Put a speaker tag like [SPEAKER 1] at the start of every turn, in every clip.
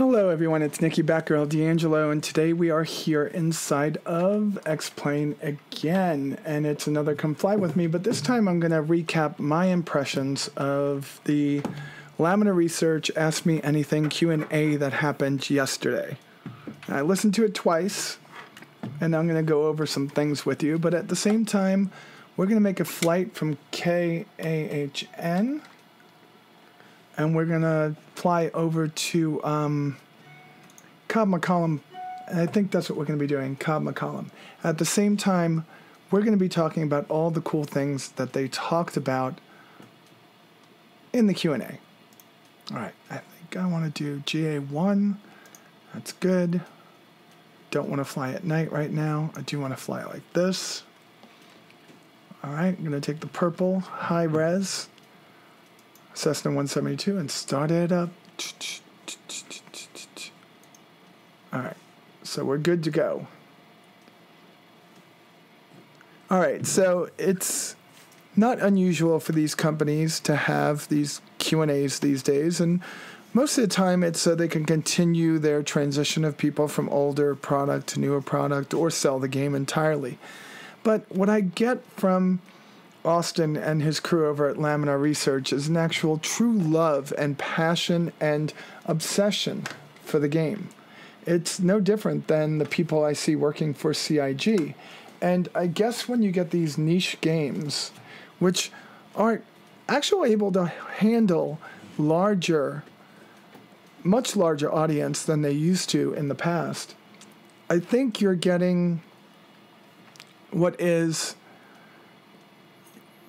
[SPEAKER 1] Hello everyone, it's Nikki Batgirl D'Angelo, and today we are here inside of X-Plane again, and it's another Come Fly With Me, but this time I'm going to recap my impressions of the Laminar Research Ask Me Anything Q&A that happened yesterday. I listened to it twice, and I'm going to go over some things with you, but at the same time, we're going to make a flight from KAHN, and we're going to fly over to Cobb McCollum. I think that's what we're going to be doing, Cobb McCollum. At the same time, we're going to be talking about all the cool things that they talked about in the Q&A. All right, I think I want to do GA1. That's good. Don't want to fly at night right now. I do want to fly like this. All right, I'm going to take the purple high res Cessna 172 and start it up. All right, so we're good to go. All right, so it's not unusual for these companies to have these Q&As these days, and most of the time it's so they can continue their transition of people from older product to newer product or sell the game entirely. But what I get from Austin and his crew over at Laminar Research is an actual true love and passion and obsession for the game. It's no different than the people I see working for CIG. And I guess when you get these niche games, which are actually able to handle much larger audience than they used to in the past, I think you're getting what is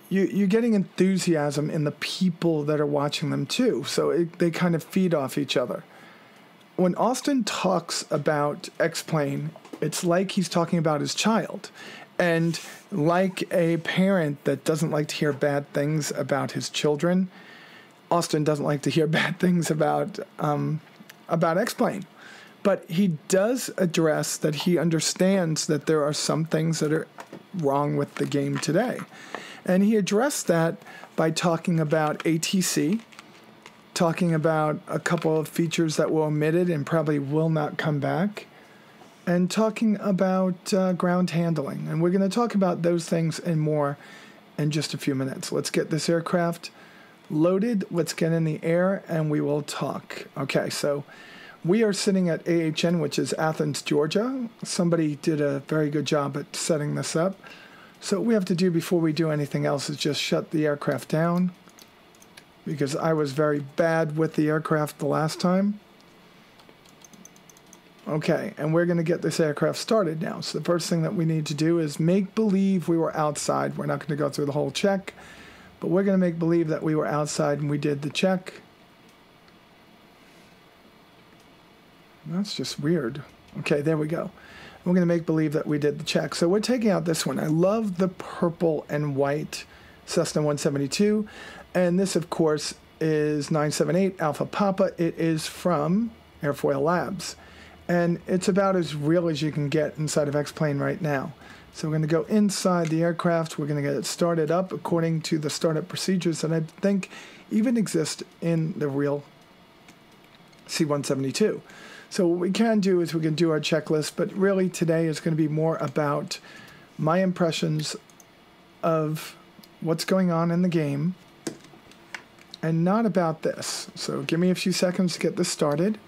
[SPEAKER 1] you're getting enthusiasm in the people that are watching them too. So they kind of feed off each other. When Austin talks about X-Plane, it's like he's talking about his child. And like a parent that doesn't like to hear bad things about his children, Austin doesn't like to hear bad things about X-Plane. But he does address that he understands that there are some things that are wrong with the game today. And he addressed that by talking about ATC, talking about a couple of features that were omitted and probably will not come back, and talking about ground handling. And we're going to talk about those things and more in just a few minutes. Let's get this aircraft loaded. Let's get in the air, and we will talk. Okay, so we are sitting at AHN, which is Athens, Georgia. Somebody did a very good job at setting this up. So what we have to do before we do anything else is just shut the aircraft down, because I was very bad with the aircraft the last time. Okay, and we're going to get this aircraft started now. So the first thing that we need to do is make believe we were outside. We're not going to go through the whole check, but we're going to make believe that we were outside and we did the check. That's just weird. Okay, there we go. We're going to make believe that we did the check. So we're taking out this one. I love the purple and white Cessna 172. And this, of course, is 978 Alpha Papa. It is from Airfoil Labs. And it's about as real as you can get inside of X-Plane right now. So we're going to go inside the aircraft. We're going to get it started up according to the startup procedures that I think even exist in the real C-172. So what we can do is we can do our checklist, but really today is going to be more about my impressions of what's going on in the game and not about this. So give me a few seconds to get this started.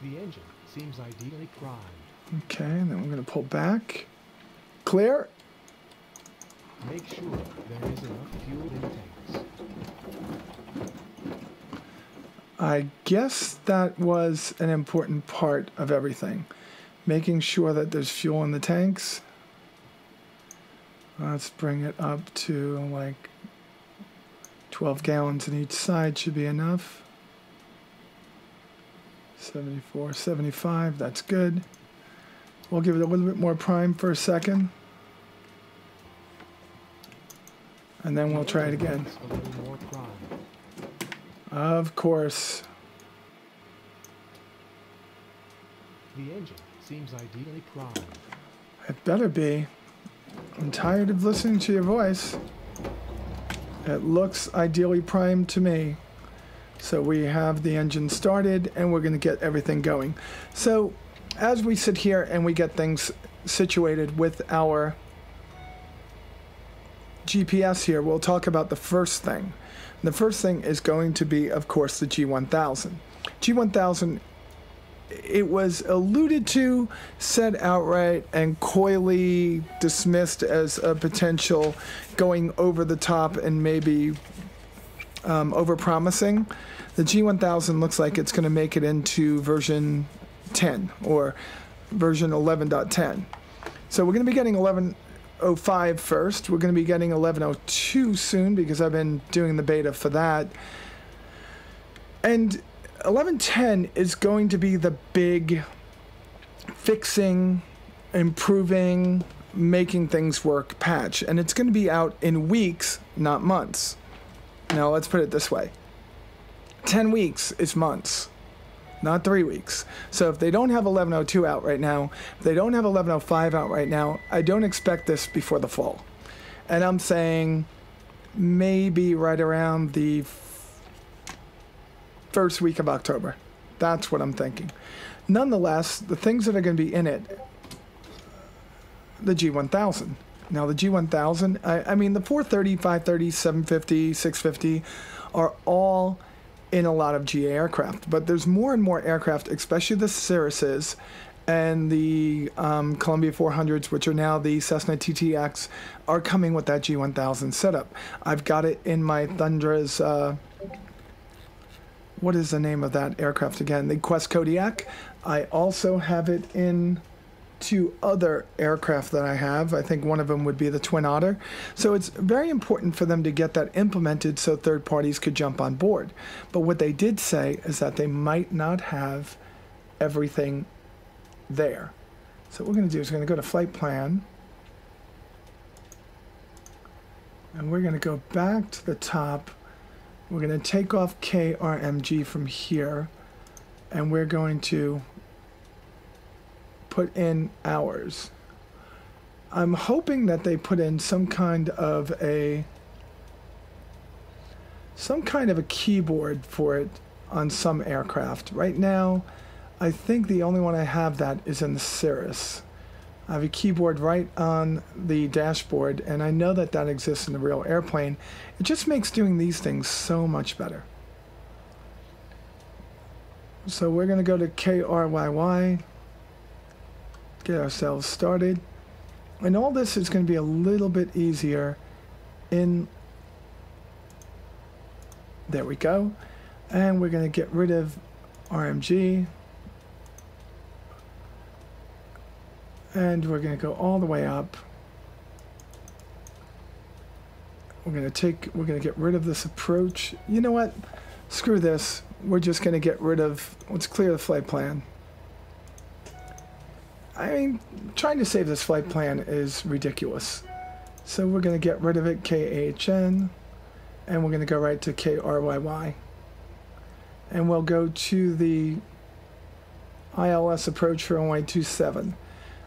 [SPEAKER 2] The engine seems ideally primed.
[SPEAKER 1] Okay, and then we're going to pull back. Clear.
[SPEAKER 2] Make sure there is enough fuel in the tanks.
[SPEAKER 1] I guess that was an important part of everything. Making sure that there's fuel in the tanks. Let's bring it up to like 12 gallons on each side should be enough. 74, 75, that's good. We'll give it a little bit more prime for a second. And then we'll try it again.
[SPEAKER 2] A little more prime.
[SPEAKER 1] Of course.
[SPEAKER 2] The engine seems ideally primed.
[SPEAKER 1] It better be. I'm tired of listening to your voice. It looks ideally primed to me. So we have the engine started and we're going to get everything going. So as we sit here and we get things situated with our GPS here, we'll talk about the first thing. The first thing is going to be, of course, the G1000. G1000, it was alluded to, said outright, and coyly dismissed as a potential going over the top and maybe over-promising. The G1000 looks like it's going to make it into version 10 or version 11.10. So we're going to be getting 11.05 first. We're going to be getting 11.02 soon because I've been doing the beta for that. And 11.10 is going to be the big fixing, improving, making things work patch. And it's going to be out in weeks, not months. Now, let's put it this way. 10 weeks is months, not 3 weeks. So if they don't have 11.02 out right now, if they don't have 11.05 out right now, I don't expect this before the fall. And I'm saying maybe right around the first week of October. That's what I'm thinking. Nonetheless, the things that are going to be in it, the G1000. Now the G1000, I mean the 430, 530, 750, 650 are all in a lot of GA aircraft, but there's more and more aircraft, especially the Cirruses and the Columbia 400s, which are now the Cessna TTX, are coming with that G1000 setup. I've got it in my Thundra's, what is the name of that aircraft again? The Quest Kodiak. I also have it in 2 other aircraft that I have. I think one of them would be the Twin Otter. So it's very important for them to get that implemented so third parties could jump on board. But what they did say is that they might not have everything there. So what we're going to do is we're going to go to Flight Plan. And we're going to go back to the top. We're going to take off KRMG from here. And we're going to put in hours. I'm hoping that they put in some kind of a keyboard for it on some aircraft. Right now, I think the only one I have that is in the Cirrus. I have a keyboard right on the dashboard, and I know that that exists in the real airplane. It just makes doing these things so much better. So we're going to go to KRYY. Get ourselves started, and all this is going to be a little bit easier in, there we go, and we're going to get rid of RMG, and we're going to go all the way up. We're going to get rid of this approach. You know what, screw this, we're just going to get rid of, let's clear the flight plan. I mean, trying to save this flight plan is ridiculous. So we're going to get rid of it, KHN, and we're going to go right to KRYY. And we'll go to the ILS approach for runway 27.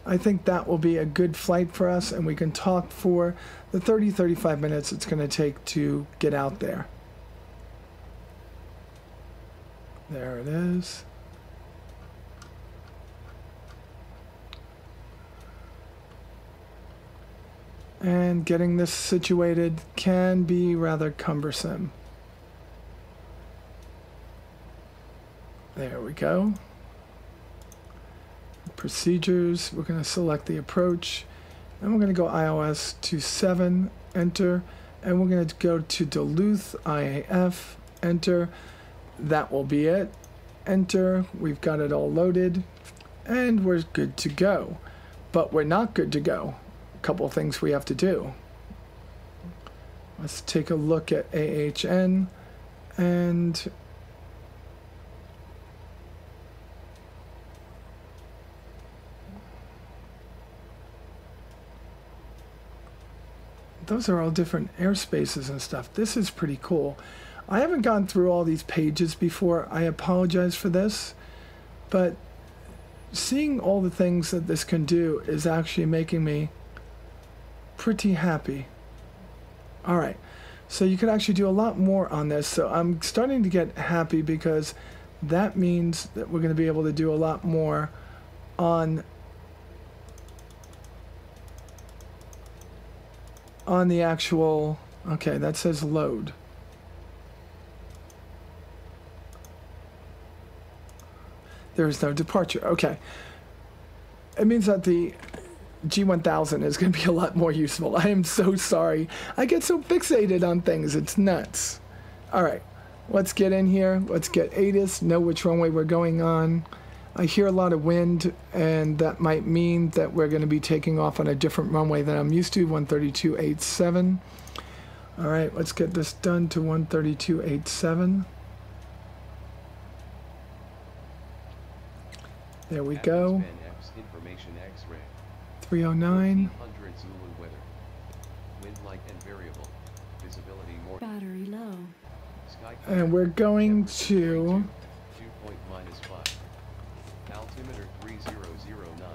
[SPEAKER 1] I think that will be a good flight for us, and we can talk for the 30-35 minutes it's going to take to get out there. There it is. And getting this situated can be rather cumbersome. There we go. Procedures, we're going to select the approach, and we're going to go ILS 27, enter, and we're going to go to Duluth, IAF, enter. That will be it. Enter, we've got it all loaded, and we're good to go. But we're not good to go. Couple of things we have to do. Let's take a look at AHN, and those are all different airspaces and stuff. This is pretty cool. I haven't gone through all these pages before. I apologize for this, but seeing all the things that this can do is actually making me pretty happy. All right, So you could actually do a lot more on this. So I'm starting to get happy because that means that we're going to be able to do a lot more on the actual, okay, that says load. There is no departure. Okay. It means that the G1000 is going to be a lot more useful. I am so sorry. I get so fixated on things. It's nuts. All right. Let's get in here. Let's get ATIS, know which runway we're going on. I hear a lot of wind, and that might mean that we're going to be taking off on a different runway than I'm used to, 132.87. All right, let's get this done to 132.87. There we go. 309.
[SPEAKER 3] Battery low.
[SPEAKER 1] And we're going to...
[SPEAKER 4] Altimeter 3009.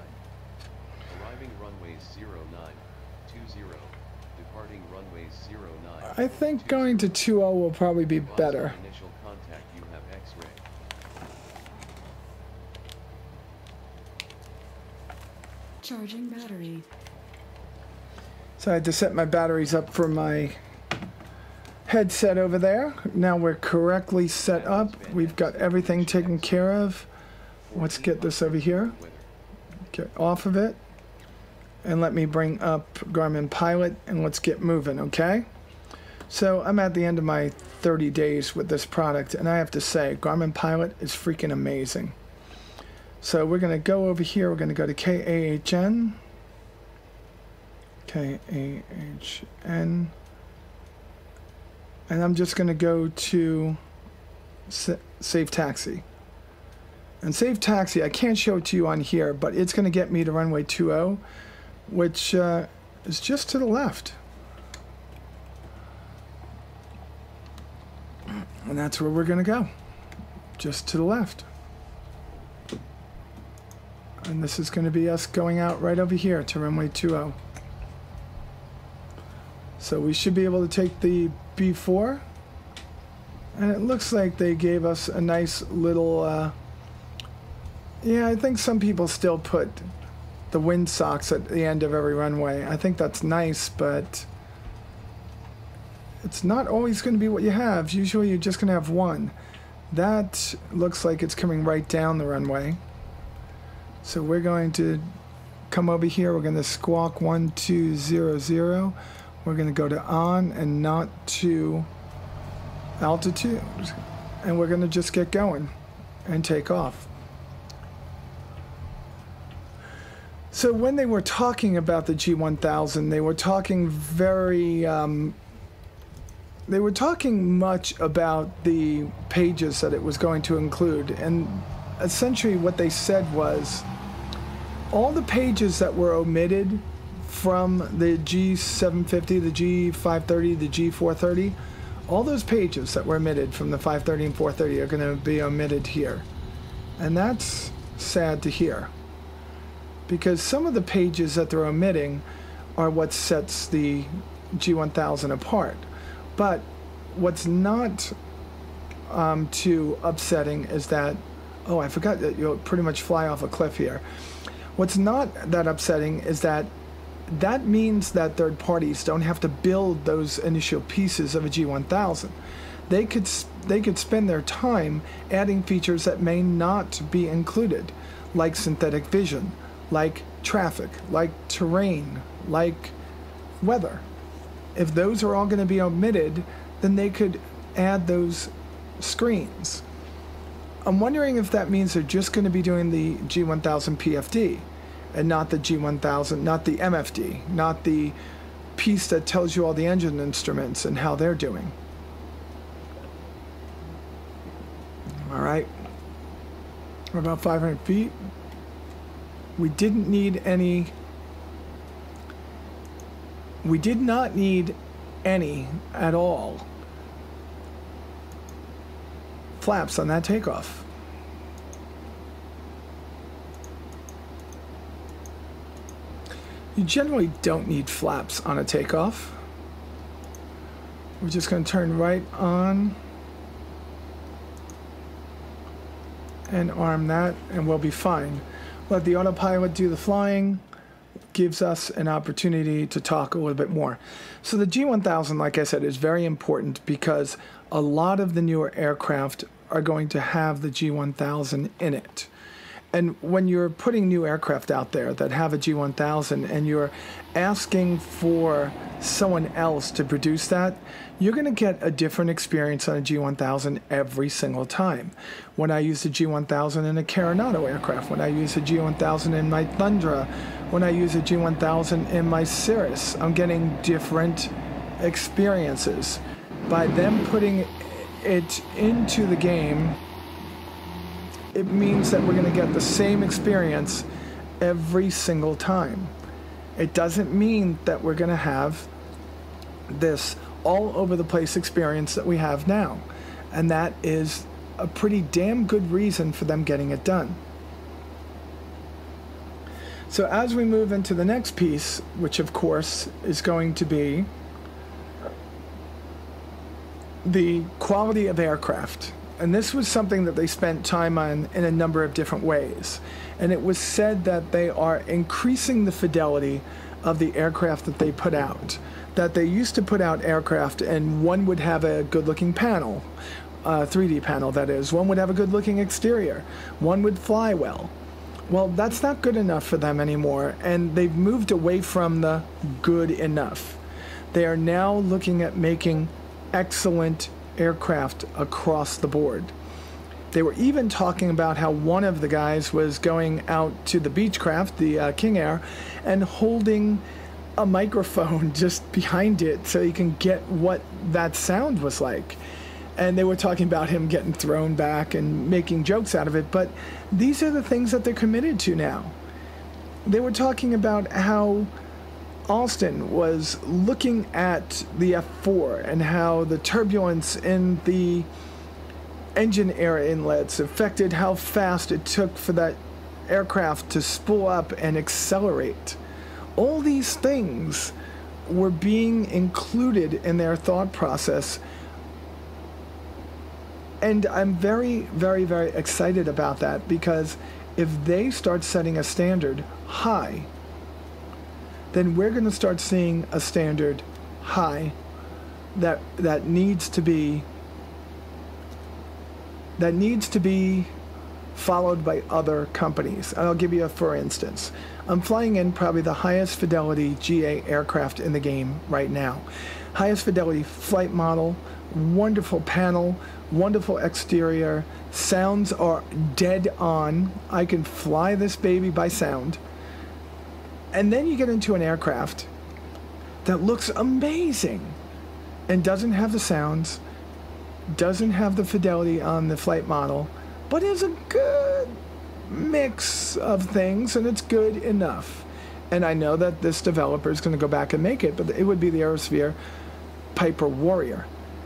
[SPEAKER 4] Arriving runways 0920. Departing runways 09.
[SPEAKER 1] I think going to 20 will probably be better.
[SPEAKER 4] Initial contact, you have X-ray.
[SPEAKER 3] Charging battery.
[SPEAKER 1] So I had to set my batteries up for my headset over there. Now we're correctly set up. We've got everything taken care of. Let's get this over here. Get off of it. And let me bring up Garmin Pilot and let's get moving, okay? So I'm at the end of my 30 days with this product, and I have to say, Garmin Pilot is freaking amazing. So we're going to go over here. We're going to go to KAHN. KAHN. And I'm just going to go to Save Taxi. And Save Taxi, I can't show it to you on here, but it's going to get me to runway 20, which is just to the left. And that's where we're going to go, just to the left. And this is going to be us going out right over here to runway 20. So we should be able to take the B4. And it looks like they gave us a nice little... yeah, I think some people still put the wind socks at the end of every runway. I think that's nice, but it's not always going to be what you have. Usually you're just going to have one. That looks like it's coming right down the runway. So we're going to come over here. We're going to squawk 1200. We're going to go to on and not to altitude. And we're going to just get going and take off. So when they were talking about the G1000, they were talking very, they were talking much about the pages that it was going to include. And essentially what they said was, all the pages that were omitted from the G750, the G530, the G430, all those pages that were omitted from the 530 and 430 are going to be omitted here. And that's sad to hear, because some of the pages that they're omitting are what sets the G1000 apart. But what's not too upsetting is that, oh, I forgot that you'll pretty much fly off a cliff here. What's not that upsetting is that that means that third parties don't have to build those initial pieces of a G1000. They could spend their time adding features that may not be included, like synthetic vision, like traffic, like terrain, like weather. If those are all going to be omitted, then they could add those screens. I'm wondering if that means they're just going to be doing the G1000 PFD and not the G1000, not the MFD, not the piece that tells you all the engine instruments and how they're doing. All right. We're about 500 feet. We didn't need any... We did not need any at all flaps on that takeoff. You generally don't need flaps on a takeoff. We're just going to turn right on and arm that, and we'll be fine. Let the autopilot do the flying. Gives us an opportunity to talk a little bit more. So the G1000, like I said, is very important because a lot of the newer aircraft are going to have the G1000 in it. And when you're putting new aircraft out there that have a G1000 and you're asking for someone else to produce that, you're going to get a different experience on a G1000 every single time. When I use the G1000 in a Coronado aircraft, when I use the G1000 in my Tundra, when I use a G1000 in my Cirrus, I'm getting different experiences. By them putting it into the game, it means that we're going to get the same experience every single time. It doesn't mean that we're going to have this all over the place experience that we have now. And that is a pretty damn good reason for them getting it done. So as we move into the next piece, which of course is going to be the quality of aircraft. And this was something that they spent time on in a number of different ways. And it was said that they are increasing the fidelity of the aircraft that they put out. That they used to put out aircraft and one would have a good-looking panel, 3D panel that is. One would have a good-looking exterior. One would fly well. Well, that's not good enough for them anymore, and they've moved away from the good enough. They are now looking at making excellent aircraft across the board. They were even talking about how one of the guys was going out to the Beechcraft, the King Air, and holding a microphone just behind it so you can get what that sound was like. And they were talking about him getting thrown back and making jokes out of it, but these are the things that they're committed to now. They were talking about how Alston was looking at the F4 and how the turbulence in the engine air inlets affected how fast it took for that aircraft to spool up and accelerate. All these things were being included in their thought process. And I'm very, very, very excited about that, because if they start setting a standard high, then we're going to start seeing a standard high that needs to be followed by other companies. And I'll give you a for instance. I'm flying in probably the highest fidelity GA aircraft in the game right now. Highest fidelity flight model, wonderful panel, wonderful exterior, sounds are dead on. I can fly this baby by sound. And then you get into an aircraft that looks amazing and doesn't have the sounds, doesn't have the fidelity on the flight model, but is a good mix of things, and it's good enough. And I know that this developer is going to go back and make it, but it would be the Aerosphere Piper Warrior.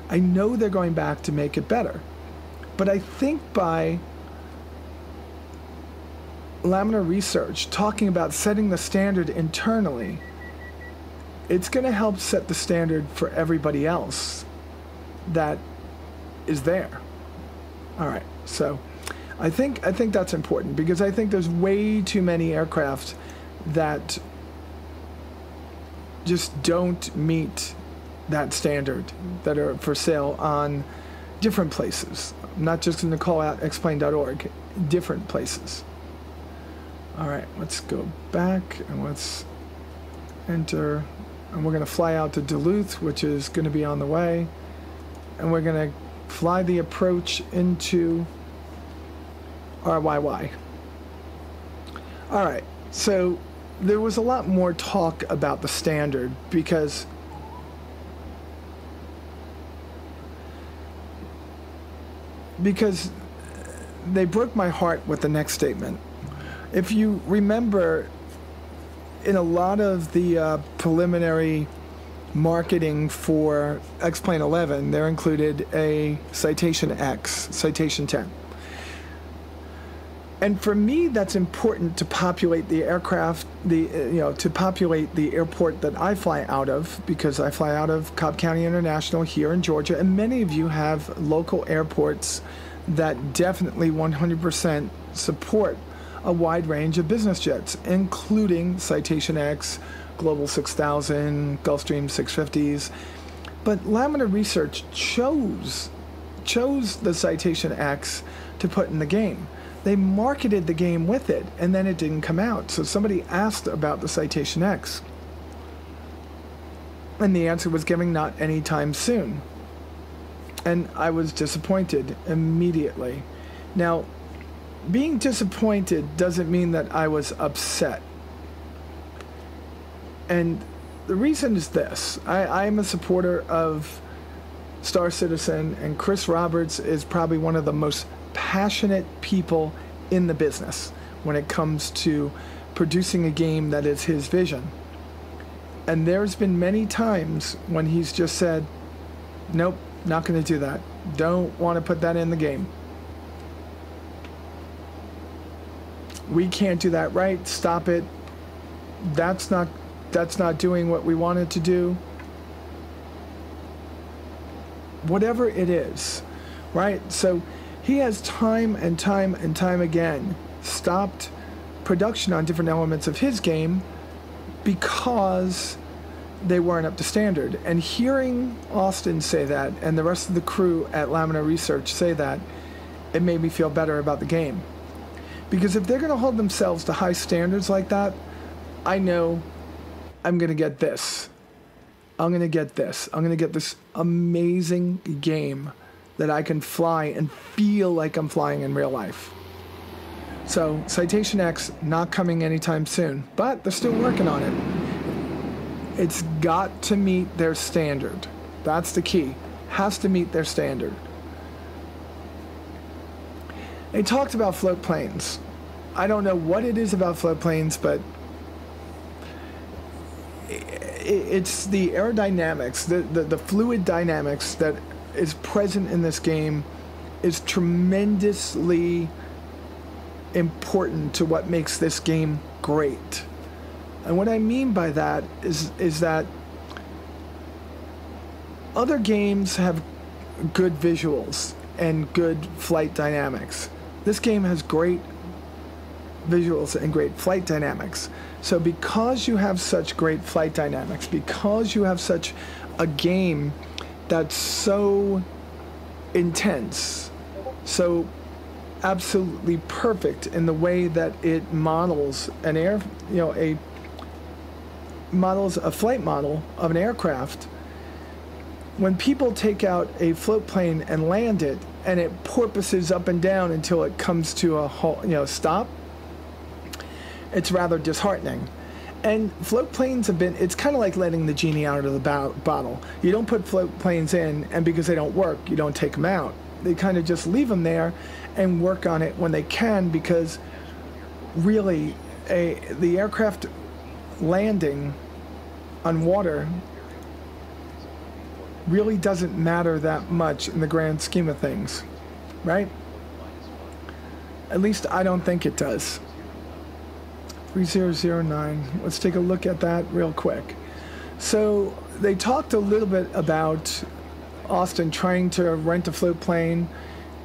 [SPEAKER 1] I know they're going back to make it better. But I think by Laminar Research talking about setting the standard internally, it's going to help set the standard for everybody else that is there. All right, so I think that's important, because I think there's way too many aircraft that just don't meet that standard that are for sale on different places. I'm not just going to call out explain.org, different places. All right, let's go back and let's enter, and we're going to fly out to Duluth, which is going to be on the way, and we're going to fly the approach into RYY. All right, so there was a lot more talk about the standard because they broke my heart with the next statement. If you remember, in a lot of the preliminary marketing for X-Plane 11, there included a Citation X, Citation 10. And for me, that's important to populate the aircraft, to populate the airport that I fly out of, because I fly out of Cobb County International here in Georgia, and many of you have local airports that definitely 100% support a wide range of business jets, including Citation X, Global 6000, Gulfstream 650s. But Laminar Research chose the Citation X to put in the game. They marketed the game with it, and then it didn't come out. So somebody asked about the Citation X, and the answer was given not anytime soon. And I was disappointed immediately. Now, being disappointed doesn't mean that I was upset. And the reason is this. I'm a supporter of Star Citizen, and Chris Roberts is probably one of the most passionate people in the business when it comes to producing a game that is his vision. And there's been many times when he's just said, nope, not going to do that. Don't want to put that in the game. We can't do that right. Stop it. That's not doing what we wanted to do. Whatever it is, right? So he has time and time and time again stopped production on different elements of his game because they weren't up to standard. And hearing Austin say that, and the rest of the crew at Laminar Research say that, it made me feel better about the game. Because if they're going to hold themselves to high standards like that, I know I'm going to get this. I'm going to get this. I'm going to get this amazing game that I can fly and feel like I'm flying in real life. So Citation X not coming anytime soon, but they're still working on it. It's got to meet their standard. That's the key. Has to meet their standard. They talked about float planes. I don't know what it is about float planes, but it's the aerodynamics, the fluid dynamics that is present in this game is tremendously important to what makes this game great. And what I mean by that is that other games have good visuals and good flight dynamics. This game has great visuals and great flight dynamics. So because you have such great flight dynamics, because you have such a game that's so intense, so absolutely perfect in the way that it models models a flight model of an aircraft. When people take out a float plane and land it, and it porpoises up and down until it comes to a stop, it's rather disheartening. And float planes have been, it's kind of like letting the genie out of the bottle. You don't put float planes in, and because they don't work, you don't take them out. They kind of just leave them there and work on it when they can, because really the aircraft landing on water really doesn't matter that much in the grand scheme of things, right? At least I don't think it does. 3009. Let's take a look at that real quick. So they talked a little bit about Austin trying to rent a float plane,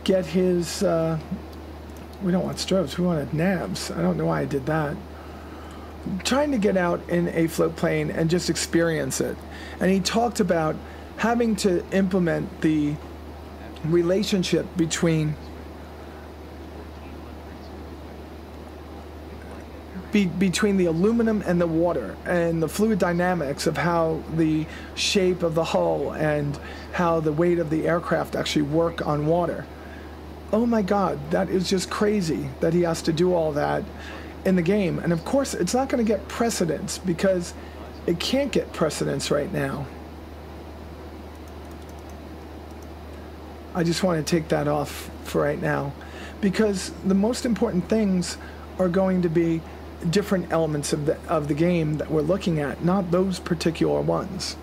[SPEAKER 1] get his, we don't want strobes, we wanted nabs. I don't know why I did that. Trying to get out in a float plane and just experience it. And he talked about having to implement the relationship between the aluminum and the water, and the fluid dynamics of how the shape of the hull and how the weight of the aircraft actually work on water. Oh my God, that is just crazy that he has to do all that in the game. And of course, it's not going to get precedence, because it can't get precedence right now. I just want to take that off for right now, because the most important things are going to be different elements of the game that we're looking at, not those particular ones.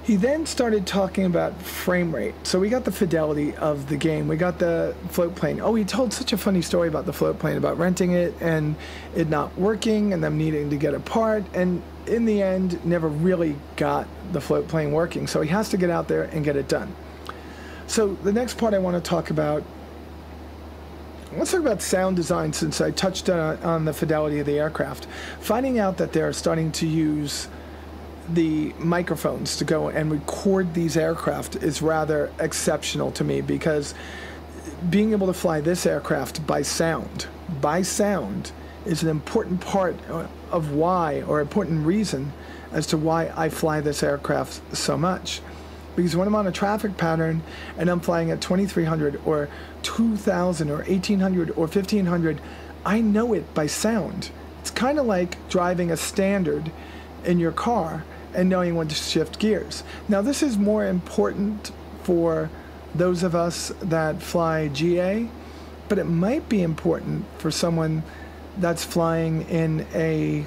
[SPEAKER 1] He then started talking about frame rate. So we got the fidelity of the game. We got the float plane. Oh, he told such a funny story about the float plane, about renting it and it not working and them needing to get a part. And in the end, never really got the float plane working. So he has to get out there and get it done. So the next part I want to talk about, let's talk about sound design, since I touched on the fidelity of the aircraft. Finding out that they're starting to use the microphones to go and record these aircraft is rather exceptional to me, because being able to fly this aircraft by sound is an important part of why, or important reason as to why I fly this aircraft so much. Because when I'm on a traffic pattern and I'm flying at 2300 or 2000 or 1800 or 1500, I know it by sound. It's kind of like driving a standard in your car and knowing when to shift gears. Now, this is more important for those of us that fly GA, but it might be important for someone that's flying in a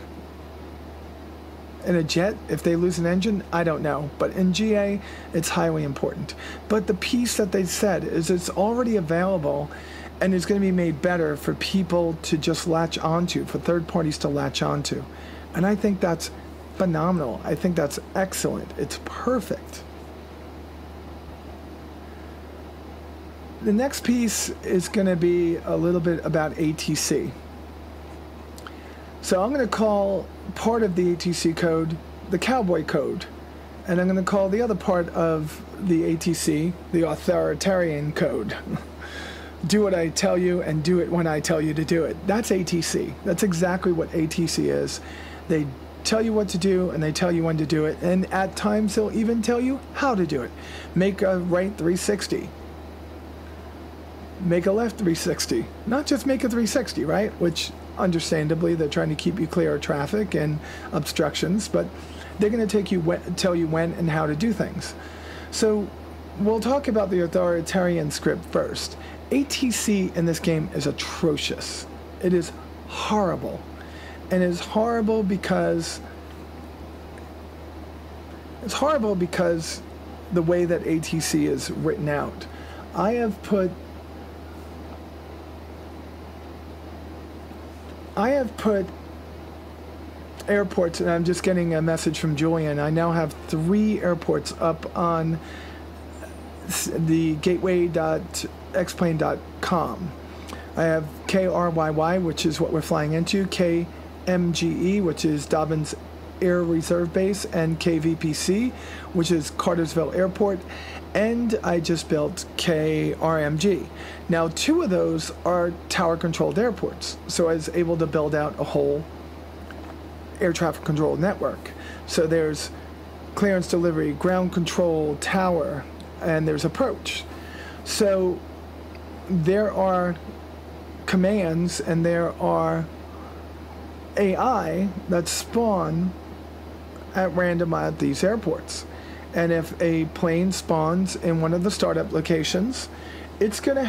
[SPEAKER 1] jet. If they lose an engine, I don't know. But in GA, it's highly important. But the piece that they said is it's already available and it's going to be made better for people to just latch onto, for third parties to latch onto. And I think that's phenomenal. I think that's excellent. It's perfect. The next piece is going to be a little bit about ATC. So I'm going to call part of the ATC code the cowboy code, and I'm going to call the other part of the ATC the authoritarian code. Do what I tell you and do it when I tell you to do it. That's ATC. That's exactly what ATC is. They tell you what to do and they tell you when to do it, and at times they'll even tell you how to do it. Make a right 360. Make a left 360. Not just make a 360, right? Which, understandably, they're trying to keep you clear of traffic and obstructions, but they're going to tell you when and how to do things. So we'll talk about the authoritarian script first. ATC in this game is atrocious. It is horrible. And it's horrible because the way that ATC is written out. I have put airports, and I'm just getting a message from Julian. I now have 3 airports up on the gateway.xplane.com. I have KRYY, which is what we're flying into, KMGE, which is Dobbins Air Reserve Base, and KVPC, which is Cartersville Airport, and I just built KRMG. Now, 2 of those are tower-controlled airports, so I was able to build out a whole air traffic control network. So there's clearance delivery, ground control, tower, and there's approach. So there are commands and there are AI that spawn at random at these airports. And if a plane spawns in one of the startup locations, it's going to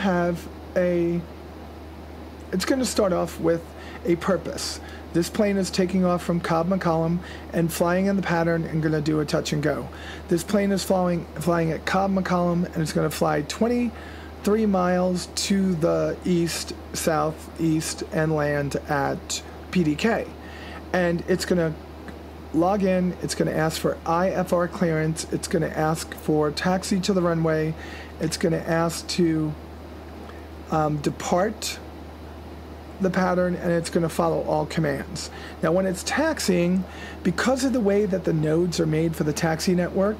[SPEAKER 1] start off with a purpose. This plane is taking off from Cobb McCollum and flying in the pattern and going to do a touch and go. This plane is flying at Cobb McCollum and it's going to fly 23 miles to the east, southeast, and land at PDK. And it's going to log in, it's going to ask for IFR clearance, it's going to ask for taxi to the runway, it's going to ask to depart the pattern, and it's going to follow all commands. Now, when it's taxiing, because of the way that the nodes are made for the taxi network,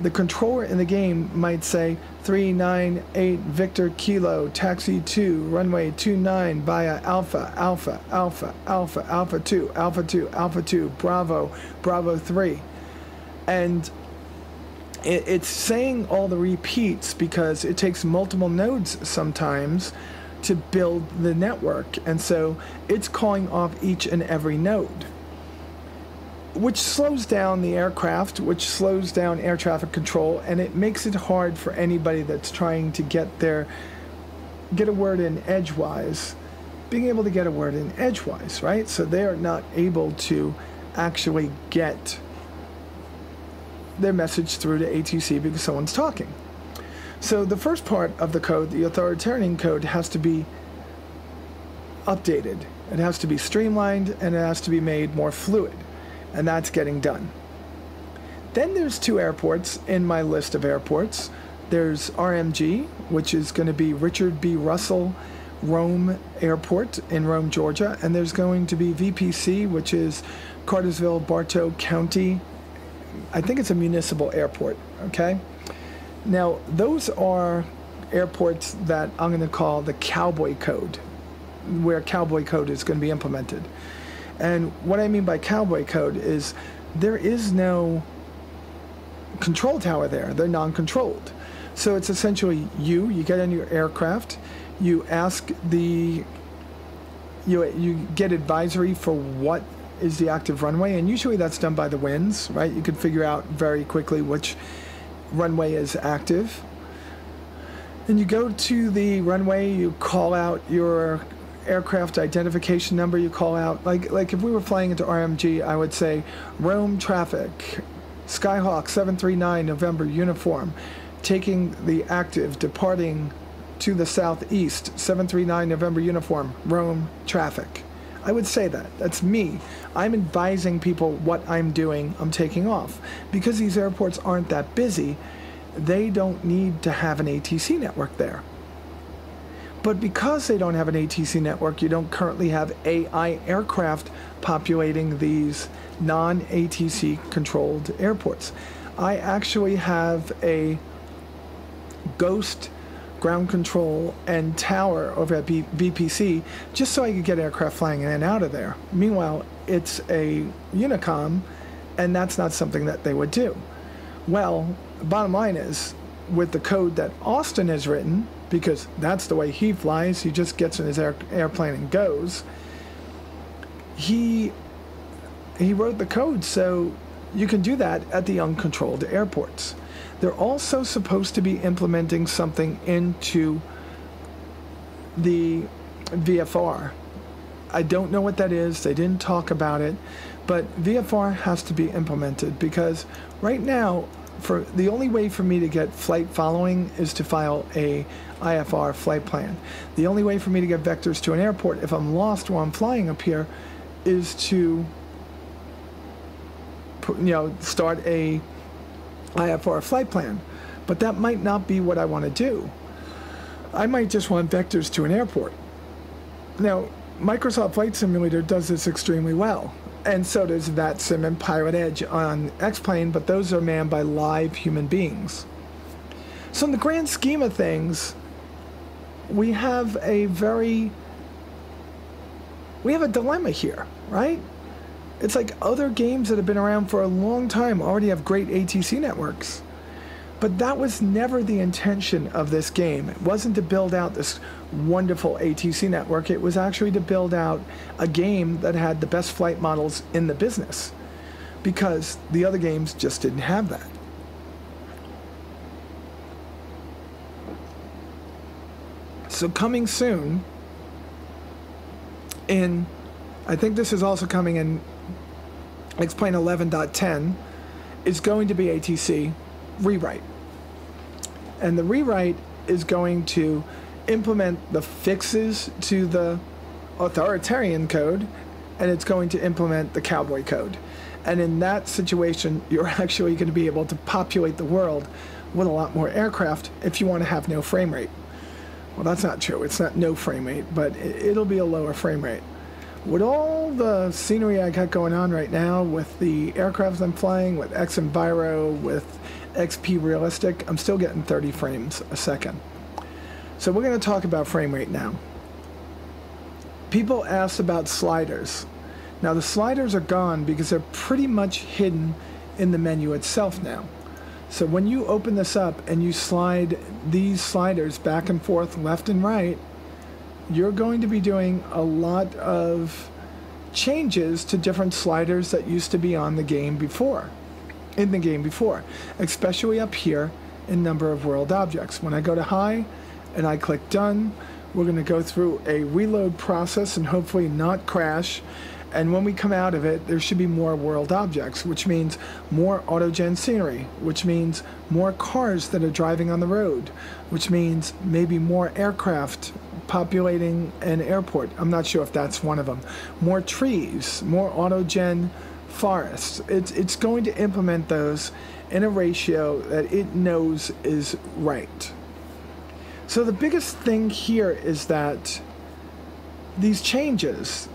[SPEAKER 1] the controller in the game might say 398 Victor Kilo, taxi 2, runway 29 via Alpha, Alpha, Alpha, Alpha, Alpha 2, Alpha 2, Alpha 2, Bravo, Bravo 3. And it's saying all the repeats because it takes multiple nodes sometimes to build the network, and so it's calling off each and every node, which slows down the aircraft, which slows down air traffic control, and it makes it hard for anybody that's trying to get a word in edgewise, being able to get a word in edgewise, right? So they are not able to actually get their message through to ATC because someone's talking. So the first part of the code, the authoritarian code, has to be updated. It has to be streamlined, and it has to be made more fluid, and that's getting done. Then there's 2 airports in my list of airports. There's RMG, which is going to be Richard B. Russell Rome Airport in Rome, Georgia, and there's going to be VPC, which is Cartersville, Bartow County. I think it's a municipal airport, okay? Now, those are airports that I'm going to call the Cowboy Code, where Cowboy Code is going to be implemented. And what I mean by Cowboy Code is there is no control tower there. They're non-controlled. So it's essentially you get on your aircraft, you ask you get advisory for what is the active runway, and usually that's done by the winds, right? You can figure out very quickly which runway is active. And you go to the runway, you call out your aircraft identification number, you call out, like if we were flying into RMG, I would say Rome traffic, Skyhawk 739 November uniform, taking the active, departing to the southeast, 739 November uniform, Rome traffic. I would say that. That's me. I'm advising people what I'm doing. I'm taking off. Because these airports aren't that busy, they don't need to have an ATC network there. But because they don't have an ATC network, you don't currently have AI aircraft populating these non-ATC controlled airports. I actually have a ghost ground control and tower over at VPC just so I could get aircraft flying in and out of there. Meanwhile, it's a Unicom, and that's not something that they would do. Well, the bottom line is, with the code that Austin has written, because that's the way he flies, he just gets in his airplane and goes, he wrote the code so you can do that at the uncontrolled airports. They're also supposed to be implementing something into the VFR. I don't know what that is. They didn't talk about it, but VFR has to be implemented because right now, the only way for me to get flight following is to file a IFR flight plan. The only way for me to get vectors to an airport if I'm lost while I'm flying up here is to start a IFR flight plan. But that might not be what I want to do. I might just want vectors to an airport. Now, Microsoft Flight Simulator does this extremely well, and so does VATSIM and Pilot Edge on X-Plane, but those are manned by live human beings. So in the grand scheme of things, we have a dilemma here, right? It's like other games that have been around for a long time already have great ATC networks. But that was never the intention of this game. It wasn't to build out this wonderful ATC network. It was actually to build out a game that had the best flight models in the business, because the other games just didn't have that. So coming soon, I think this is also coming in X-Plane 11.10, is going to be ATC rewrite. And the rewrite is going to implement the fixes to the authoritarian code, and it's going to implement the cowboy code. And in that situation, you're actually going to be able to populate the world with a lot more aircraft if you want to have no frame rate. Well, that's not true. It's not no frame rate, but it'll be a lower frame rate. With all the scenery I got going on right now, with the aircrafts I'm flying, with X Enviro, with XP Realistic, I'm still getting 30 frames a second. So we're going to talk about frame rate now. People asked about sliders. Now the sliders are gone because they're pretty much hidden in the menu itself now. So when you open this up and you slide these sliders back and forth, left and right, you're going to be doing a lot of changes to different sliders that used to be on the game before, especially up here in number of world objects. When I go to high and I click done, we're going to go through a reload process and hopefully not crash, And when we come out of it, there should be more world objects, which means more autogen scenery, which means more cars that are driving on the road, which means maybe more aircraft populating an airport. I'm not sure if that's one of them. More trees, more autogen forests. It's going to implement those in a ratio that it knows is right. So the biggest thing here is that these changes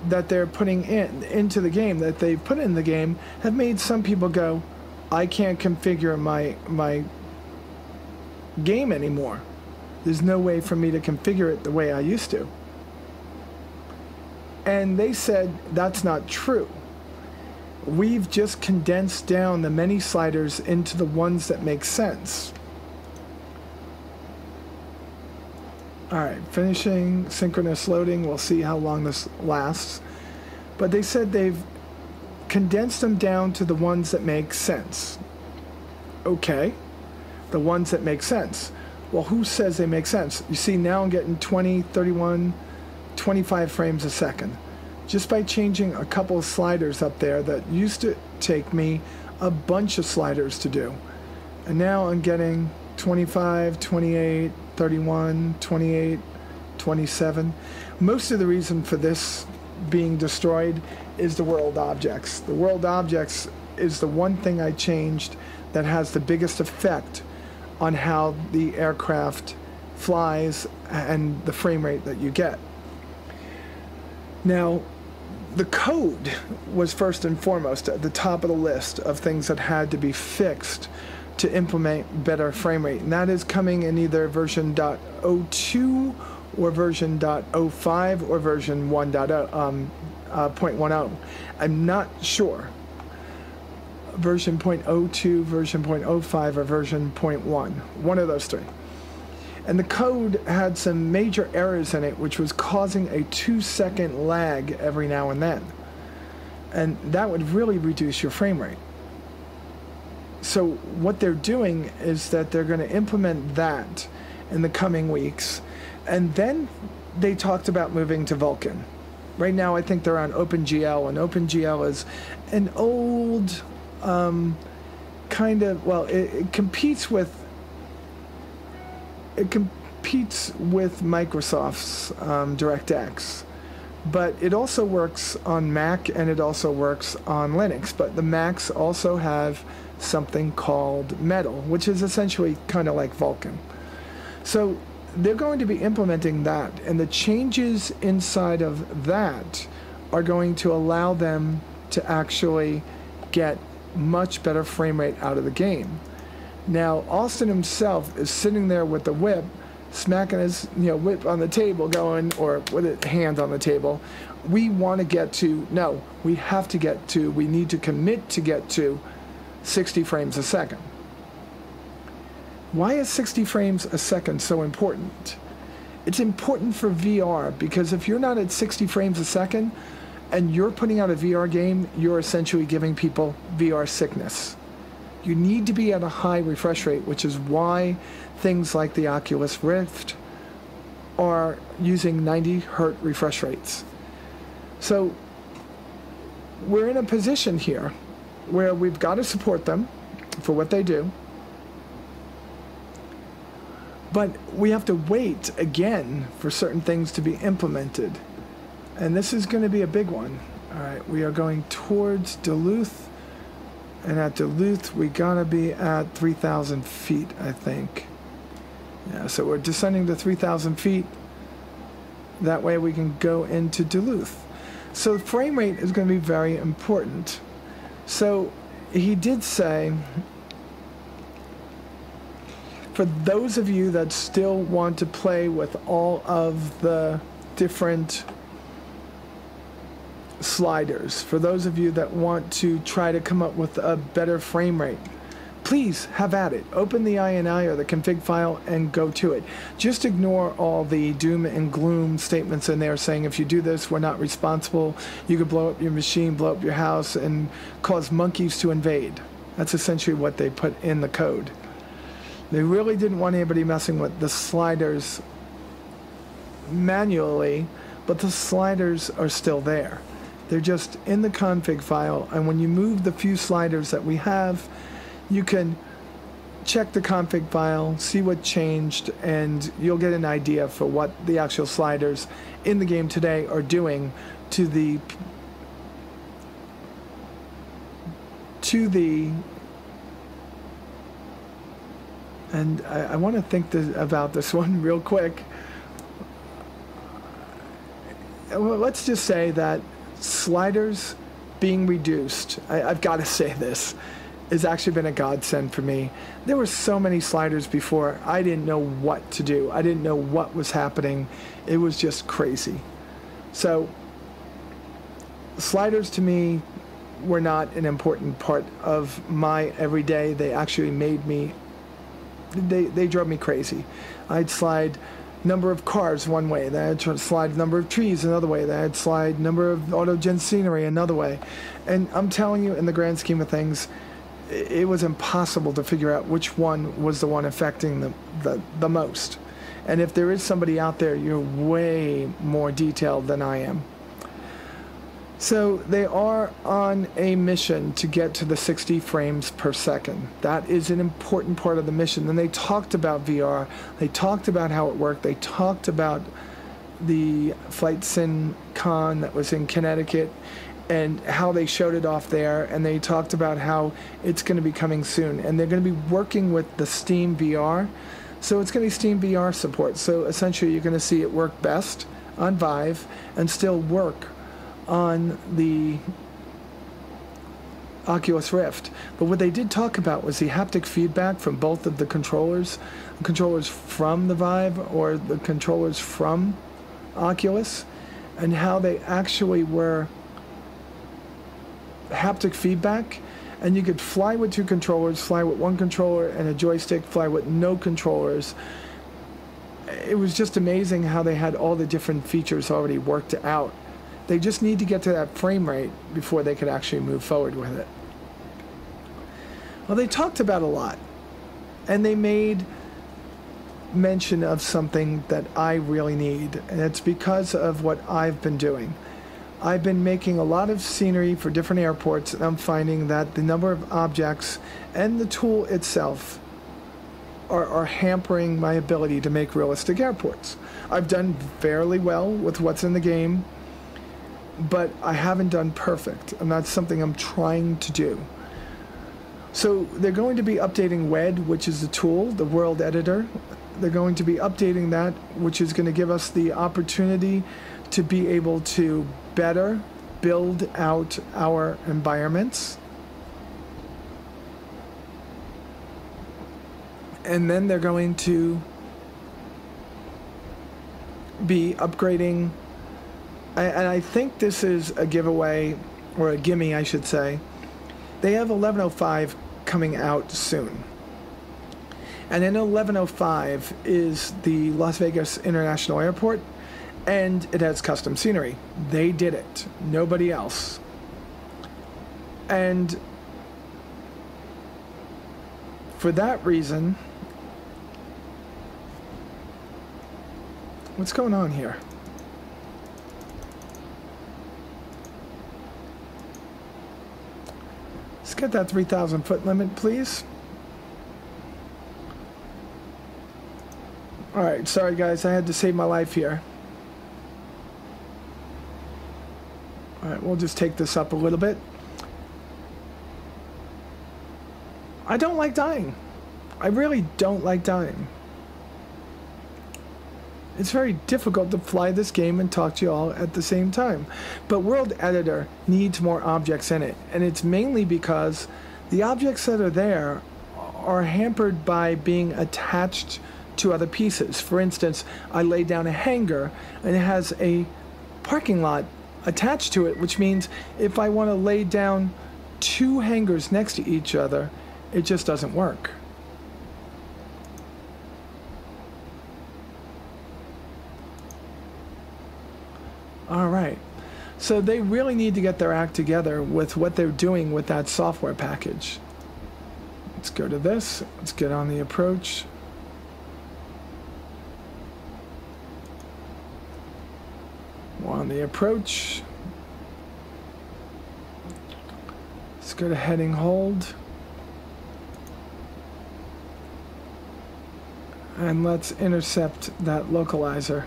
[SPEAKER 1] that they're putting into the game, that they've put in the game, have made some people go, I can't configure my game anymore. There's no way for me to configure it the way I used to. And they said that's not true. We've just condensed down the many sliders into the ones that make sense. All right, finishing synchronous loading. We'll see how long this lasts. But they said they've condensed them down to the ones that make sense. Okay, the ones that make sense. Well, who says they make sense? You see, now I'm getting 20, 31, 25 frames a second. Just by changing a couple of sliders up there that used to take me a bunch of sliders to do. And now I'm getting 25, 28, 31, 28, 27. Most of the reason for this being destroyed is the world objects. The world objects is the one thing I changed that has the biggest effect on how the aircraft flies and the frame rate that you get. Now, the code was first and foremost at the top of the list of things that had to be fixed to implement better frame rate, and that is coming in either version .02 or version .05 or version 1.10. I'm not sure. Version 0.02, version 0.05, or version 0.1. One of those three. And the code had some major errors in it, which was causing a 2-second lag every now and then. And that would really reduce your frame rate. So what they're doing is that they're going to implement that in the coming weeks. And then they talked about moving to Vulkan. Right now I think they're on OpenGL, and OpenGL is an old kind of, well, it competes with Microsoft's DirectX, but it also works on Mac and it also works on Linux. But the Macs also have something called Metal, which is essentially kind of like Vulkan. So they're going to be implementing that, and the changes inside of that are going to allow them to actually get much better frame rate out of the game. Now, Austin himself is sitting there with the whip, smacking his whip on the table, going, or with a hand on the table. We want to get to, no, we have to get to, we need to commit to get to 60 frames a second. Why is 60 frames a second so important? It's important for VR because if you're not at 60 frames a second and you're putting out a VR game, you're essentially giving people VR sickness. You need to be at a high refresh rate, which is why things like the Oculus Rift are using 90 hertz refresh rates. So we're in a position here where we've got to support them for what they do, but we have to wait again for certain things to be implemented. And this is going to be a big one. All right, we are going towards Duluth. And at Duluth, we gotta be at 3,000 feet, I think. Yeah, so we're descending to 3,000 feet. That way we can go into Duluth. So frame rate is going to be very important. So he did say, for those of you that still want to play with all of the different sliders, for those of you that want to try to come up with a better frame rate, please have at it. Open the INI or the config file and go to it. Just ignore all the doom and gloom statements in there saying if you do this, we're not responsible. You could blow up your machine, blow up your house, and cause monkeys to invade. That's essentially what they put in the code. They really didn't want anybody messing with the sliders manually, but the sliders are still there. They're just in the config file, and when you move the few sliders that we have, you can check the config file, see what changed, and you'll get an idea for what the actual sliders in the game today are doing to the and I want to think about this one real quick. Well, let's just say that sliders being reduced, I've got to say this, has actually been a godsend for me. There were so many sliders before, I didn't know what to do. I didn't know what was happening. It was just crazy. So sliders to me were not an important part of my everyday. They actually made me, they drove me crazy. I'd slide number of cars one way, then I'd slide number of trees another way, then I'd slide number of auto-gen scenery another way. And I'm telling you, in the grand scheme of things, it was impossible to figure out which one was the one affecting the most. And if there is somebody out there, you're way more detailed than I am. So they are on a mission to get to the 60 frames per second. That is an important part of the mission. And they talked about VR. They talked about how it worked. They talked about the Flight Sim Con that was in Connecticut and how they showed it off there. And they talked about how it's going to be coming soon. And they're going to be working with the Steam VR. So it's going to be Steam VR support. So essentially you're going to see it work best on Vive and still work on the Oculus Rift. But what they did talk about was the haptic feedback from both of the controllers from the Vive or the controllers from Oculus, and how they actually were haptic feedback, and you could fly with two controllers, fly with one controller and a joystick, fly with no controllers. It was just amazing how they had all the different features already worked out. They just need to get to that frame rate before they could actually move forward with it. Well, they talked about a lot, and they made mention of something that I really need, and it's because of what I've been doing. I've been making a lot of scenery for different airports, and I'm finding that the number of objects and the tool itself are hampering my ability to make realistic airports. I've done fairly well with what's in the game, but I haven't done perfect, and that's something I'm trying to do. So they're going to be updating WED, which is the tool, the world editor. They're going to be updating that, which is going to give us the opportunity to be able to better build out our environments. And then they're going to be upgrading, and I think this is a giveaway, or a gimme I should say. They have 1105 coming out soon. And in 1105 is the Las Vegas International Airport, and it has custom scenery. They did it, nobody else. And for that reason, what's going on here? Let's get that 3,000 foot limit, please. Alright, sorry guys, I had to save my life here. Alright, we'll just take this up a little bit. I don't like dying. I really don't like dying. It's very difficult to fly this game and talk to you all at the same time. But World Editor needs more objects in it. And it's mainly because the objects that are there are hampered by being attached to other pieces. For instance, I laid down a hangar and it has a parking lot attached to it, which means if I want to lay down two hangars next to each other, it just doesn't work. All right, so they really need to get their act together with what they're doing with that software package. Let's go to this. Let's get on the approach. We're on the approach. Let's go to heading hold. And let's intercept that localizer.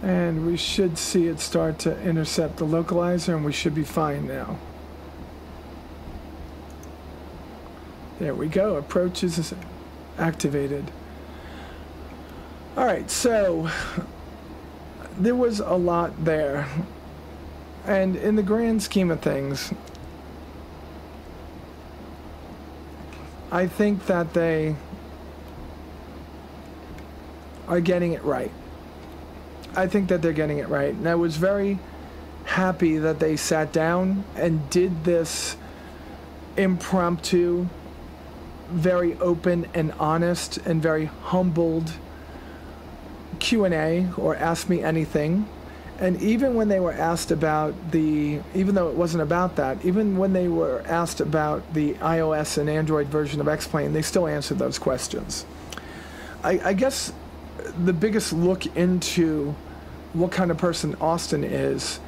[SPEAKER 1] And we should see it start to intercept the localizer, and we should be fine now. There we go. Approach is activated. All right, so there was a lot there. And in the grand scheme of things, I think that they are getting it right. I think that they're getting it right. And I was very happy that they sat down and did this impromptu, very open and honest and very humbled Q&A, or Ask Me Anything. And even when they were asked about even though it wasn't about that, even when they were asked about the iOS and Android version of X-Plane, they still answered those questions. I guess the biggest look into what kind of person Austin is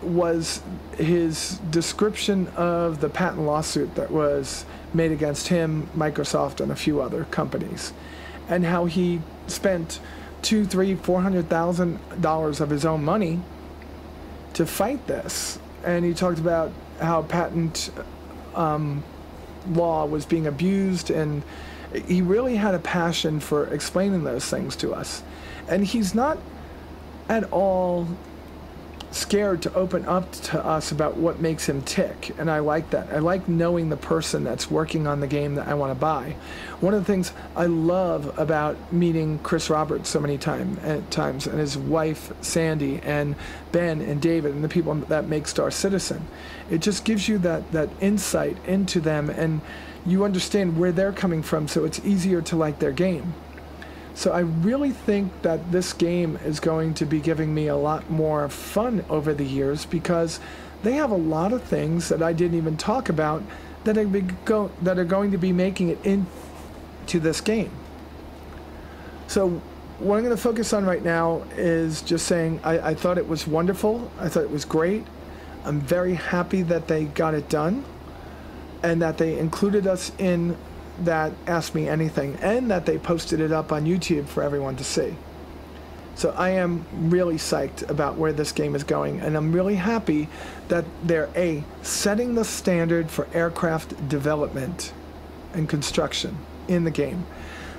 [SPEAKER 1] was his description of the patent lawsuit that was made against him, Microsoft, and a few other companies, and how he spent $400,000 of his own money to fight this. And he talked about how patent law was being abused, and he really had a passion for explaining those things to us. And he's not at all scared to open up to us about what makes him tick, and I like that. I like knowing the person that's working on the game that I want to buy. One of the things I love about meeting Chris Roberts so many times, and his wife Sandy, and Ben and David, and the people that make Star Citizen, it just gives you that insight into them, and you understand where they're coming from, so it's easier to like their game. So I really think that this game is going to be giving me a lot more fun over the years, because they have a lot of things that I didn't even talk about that are going to be making it into this game. So what I'm going to focus on right now is just saying I thought it was wonderful. I thought it was great. I'm very happy that they got it done, and that they included us in that Ask Me Anything, and that they posted it up on YouTube for everyone to see. So I am really psyched about where this game is going, and I'm really happy that they're setting the standard for aircraft development and construction in the game,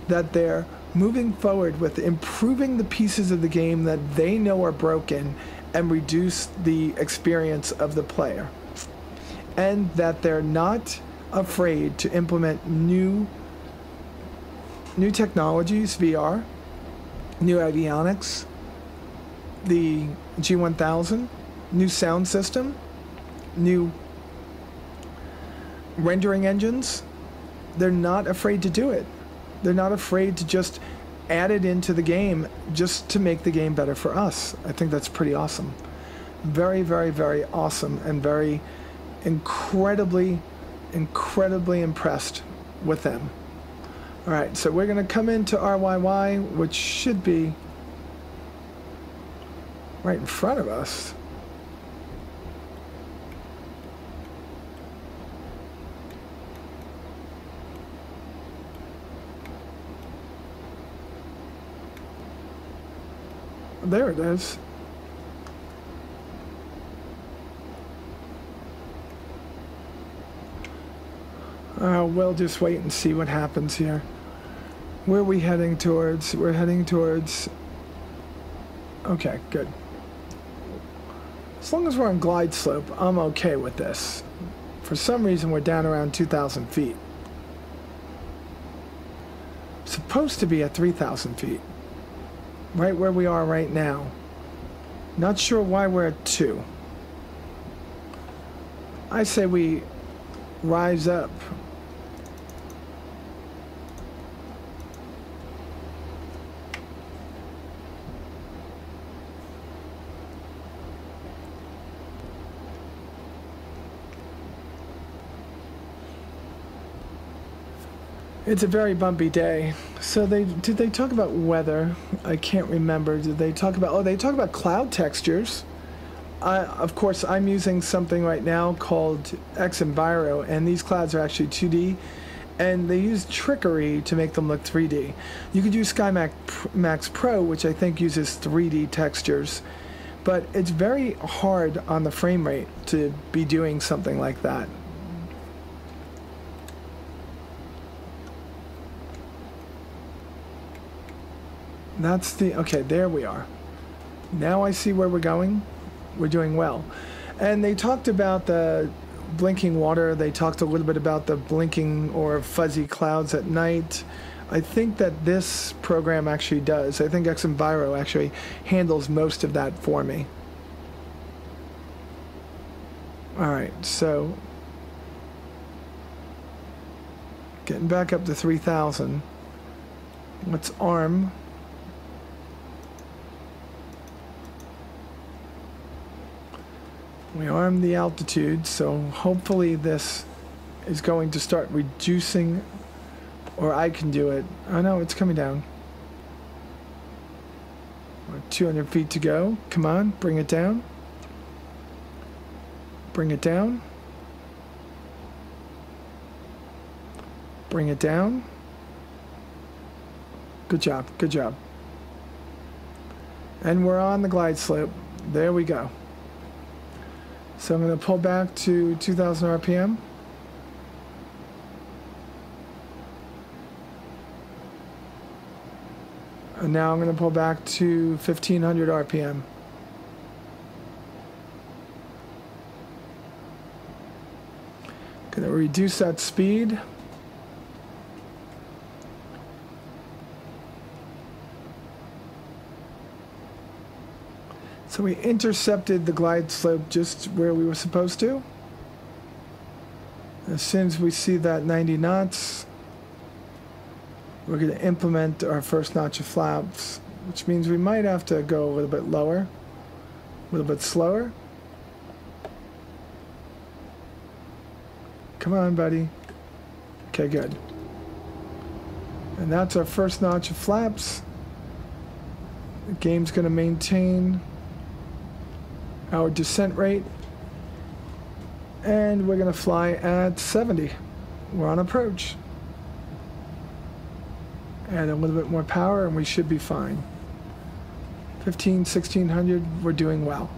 [SPEAKER 1] that they're moving forward with improving the pieces of the game that they know are broken and reduce the experience of the player, and that they're not afraid to implement new technologies, VR, new avionics, the G1000, new sound system, new rendering engines. They're not afraid to do it. They're not afraid to just add it into the game just to make the game better for us. I think that's pretty awesome. Very, very, very awesome, and very incredibly impressed with them. All right, so we're going to come into RYY, which should be right in front of us. There it is. We'll just wait and see what happens here. Where are we heading towards? We're heading towards... Okay, good. As long as we're on glide slope, I'm okay with this. For some reason, we're down around 2,000 feet. Supposed to be at 3,000 feet. Right where we are right now. Not sure why we're at 2. I say we rise up. It's a very bumpy day, So did they talk about weather? I can't remember. Did they talk about? Oh, they talk about cloud textures. Of course, I'm using something right now called Xenviro, and these clouds are actually 2D, and they use trickery to make them look 3D. You could use Max Pro, which I think uses 3D textures, but it's very hard on the frame rate to be doing something like that. That's the, okay, there we are. Now I see where we're going. We're doing well. And they talked about the blinking water. They talked a little bit about the blinking or fuzzy clouds at night. I think that this program actually does. I think Xenviro actually handles most of that for me. All right, so getting back up to 3,000. Let's arm. We arm the altitude, so hopefully this is going to start reducing, or I can do it. Oh no, it's coming down. 200 feet to go. Come on, bring it down. Bring it down. Bring it down. Good job, good job. And we're on the glide slope. There we go. So I'm going to pull back to 2,000 RPM. And now I'm going to pull back to 1,500 RPM. Going to reduce that speed. So we intercepted the glide slope just where we were supposed to. As soon as we see that 90 knots, we're going to implement our first notch of flaps, which means we might have to go a little bit lower, a little bit slower. Come on, buddy. Okay, good. And that's our first notch of flaps. The game's going to maintain our descent rate, and we're going to fly at 70. We're on approach. Add a little bit more power and we should be fine. 1600, we're doing well.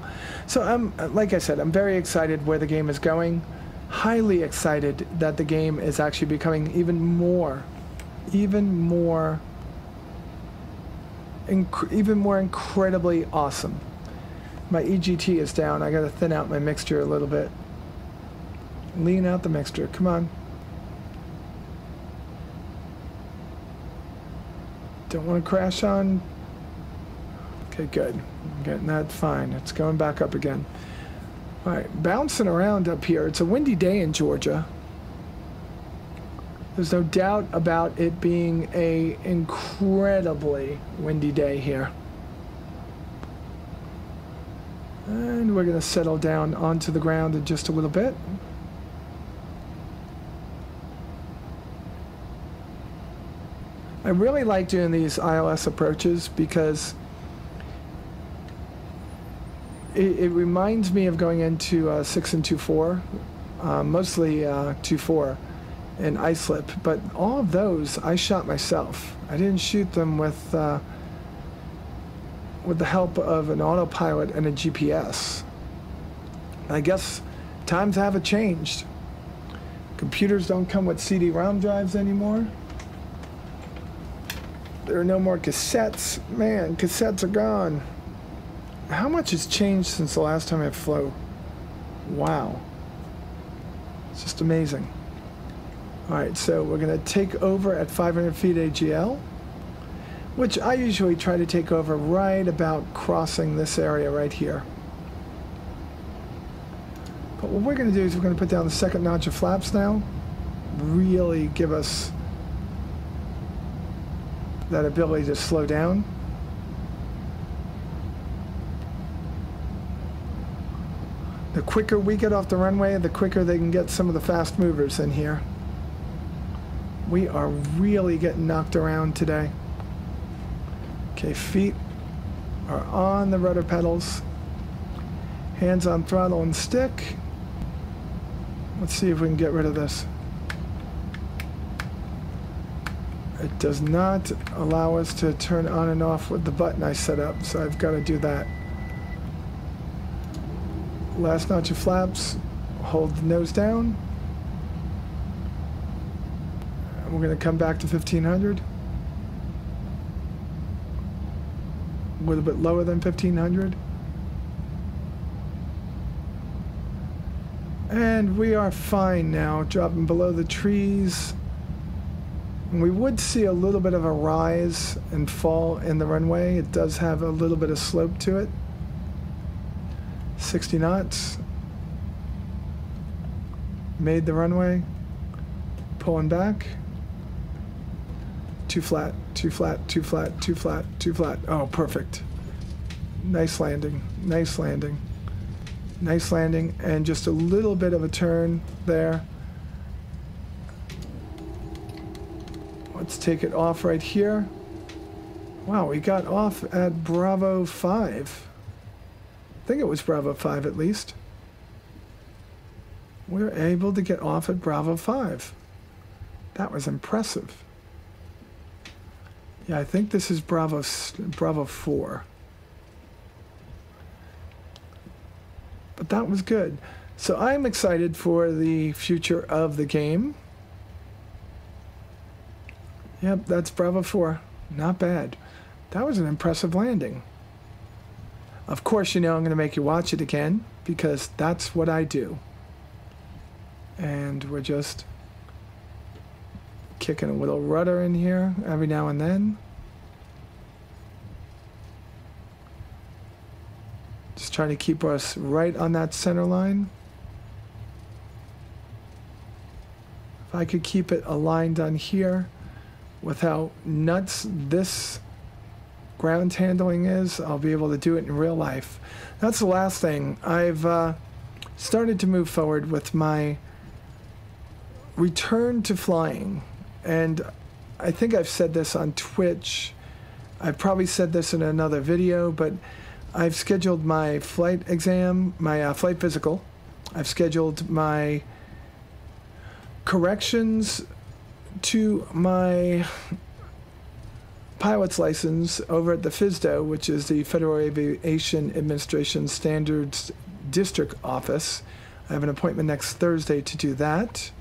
[SPEAKER 1] So like I said, I'm very excited where the game is going. Highly excited that the game is actually becoming even more incredibly awesome. My EGT is down. I gotta thin out my mixture a little bit. Lean out the mixture. Come on. Don't want to crash on. Okay, good. I'm getting that fine. It's going back up again. All right, bouncing around up here. It's a windy day in Georgia. There's no doubt about it being an incredibly windy day here. And we're going to settle down onto the ground in just a little bit. I really like doing these ILS approaches because it reminds me of going into 6 and 2.4, mostly 2.4 and iSlip, but all of those I shot myself. I didn't shoot them with the help of an autopilot and a GPS. I guess times have changed. Computers don't come with CD-ROM drives anymore. There are no more cassettes. Man, cassettes are gone. How much has changed since the last time I flew? Wow. It's just amazing. All right, so we're going to take over at 500 feet AGL, which I usually try to take over right about crossing this area right here. But what we're going to do is we're going to put down the second notch of flaps now. Really give us that ability to slow down. The quicker we get off the runway, the quicker they can get some of the fast movers in here. We are really getting knocked around today. Okay, feet are on the rudder pedals. Hands on throttle and stick. Let's see if we can get rid of this. It does not allow us to turn on and off with the button I set up, so I've got to do that. Last notch of flaps. Hold the nose down. We're going to come back to 1500. A little bit lower than 1500. And we are fine now, dropping below the trees. And we would see a little bit of a rise and fall in the runway. It does have a little bit of slope to it. 60 knots. Made the runway. Pulling back. Too flat, too flat, too flat, too flat, too flat. Oh, perfect. Nice landing, nice landing. Nice landing, and just a little bit of a turn there. Let's take it off right here. Wow, we got off at Bravo 5. I think it was Bravo 5 at least. We're able to get off at Bravo 5. That was impressive. Yeah, I think this is Bravo 4. But that was good. So I'm excited for the future of the game. Yep, that's Bravo 4. Not bad. That was an impressive landing. Of course, you know I'm going to make you watch it again, because that's what I do. And we're just kicking a little rudder in here every now and then. Just trying to keep us right on that center line. If I could keep it aligned on here with how nuts this ground handling is, I'll be able to do it in real life. That's the last thing. I've started to move forward with my return to flying. And I think I've said this on Twitch. I've probably said this in another video, but I've scheduled my flight exam, my flight physical. I've scheduled my corrections to my pilot's license over at the FSDO, which is the Federal Aviation Administration Standards District Office. I have an appointment next Thursday to do that.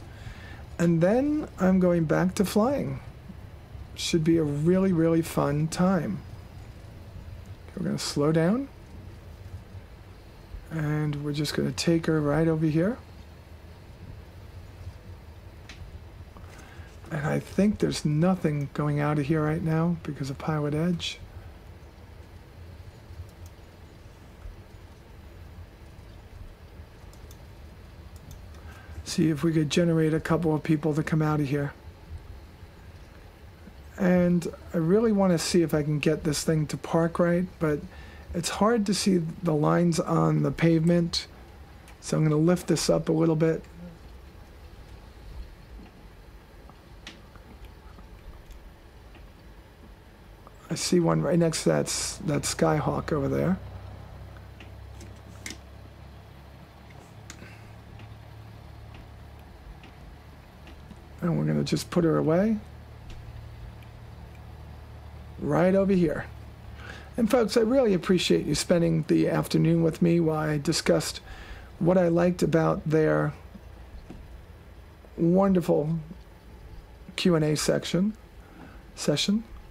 [SPEAKER 1] And then I'm going back to flying. Should be a really, really fun time. We're going to slow down. And we're just going to take her right over here. And I think there's nothing going out of here right now because of Pilot Edge. See if we could generate a couple of people to come out of here. And I really want to see if I can get this thing to park right, but it's hard to see the lines on the pavement. So I'm going to lift this up a little bit. I see one right next to that Skyhawk over there. And we're going to just put her away. Right over here. And folks, I really appreciate you spending the afternoon with me while I discussed what I liked about their wonderful Q&A session.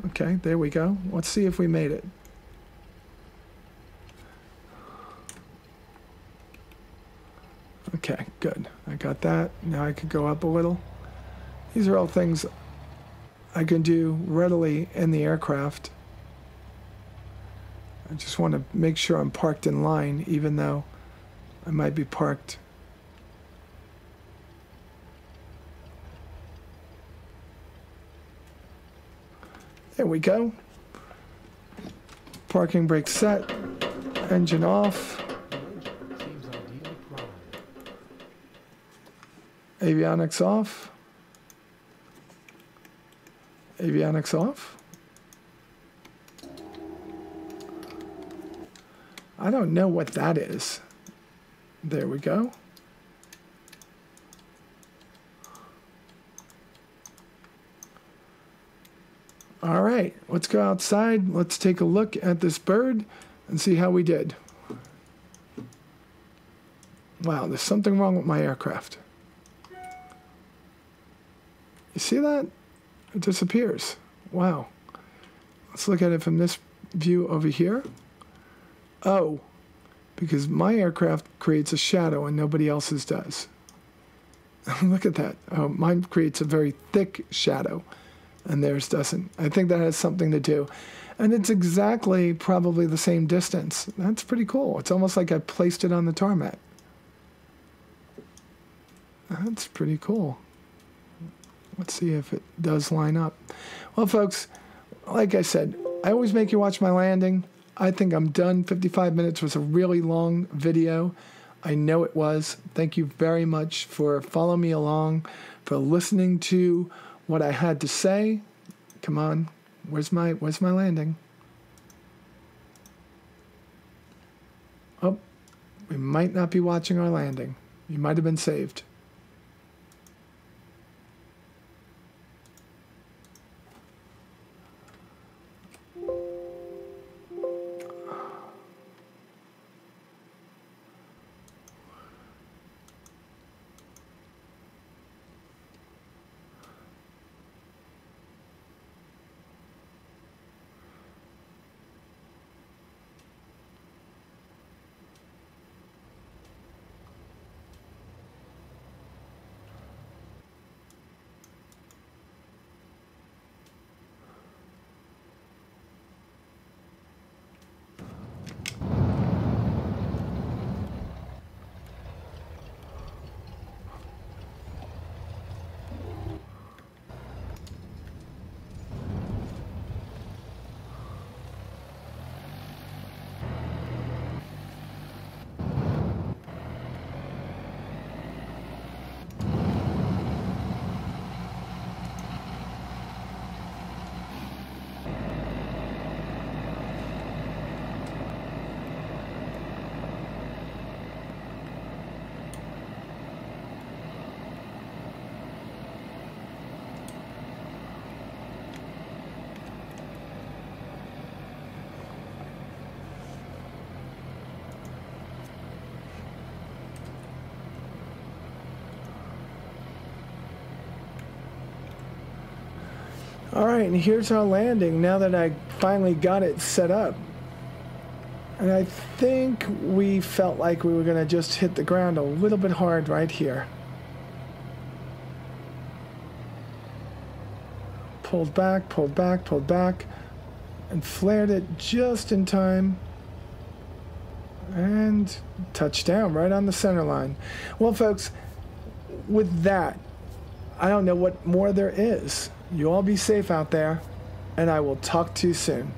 [SPEAKER 1] Okay, there we go. Let's see if we made it. Okay, good. I got that. Now I could go up a little. These are all things I can do readily in the aircraft. I just want to make sure I'm parked in line, even though I might be parked. There we go. Parking brake set. Engine off. Avionics off. Avionics off. I don't know what that is. There we go. All right, let's go outside. Let's take a look at this bird and see how we did. Wow, there's something wrong with my aircraft. You see that? It disappears. Wow. Let's look at it from this view over here. Oh, because my aircraft creates a shadow and nobody else's does. Look at that. Oh, mine creates a very thick shadow and theirs doesn't. I think that has something to do. And it's exactly probably the same distance. That's pretty cool. It's almost like I placed it on the tarmac. That's pretty cool. Let's see if it does line up. Well, folks, like I said, I always make you watch my landing. I think I'm done. 55 minutes was a really long video. I know it was. Thank you very much for following me along, for listening to what I had to say. Come on. Where's my landing? Oh, we might not be watching our landing. You might have been saved. All right, and here's our landing now that I finally got it set up. And I think we felt like we were going to just hit the ground a little bit hard right here. Pulled back, pulled back, pulled back, and flared it just in time. And touchdown right on the center line. Well, folks, with that, I don't know what more there is. You all be safe out there, and I will talk to you soon.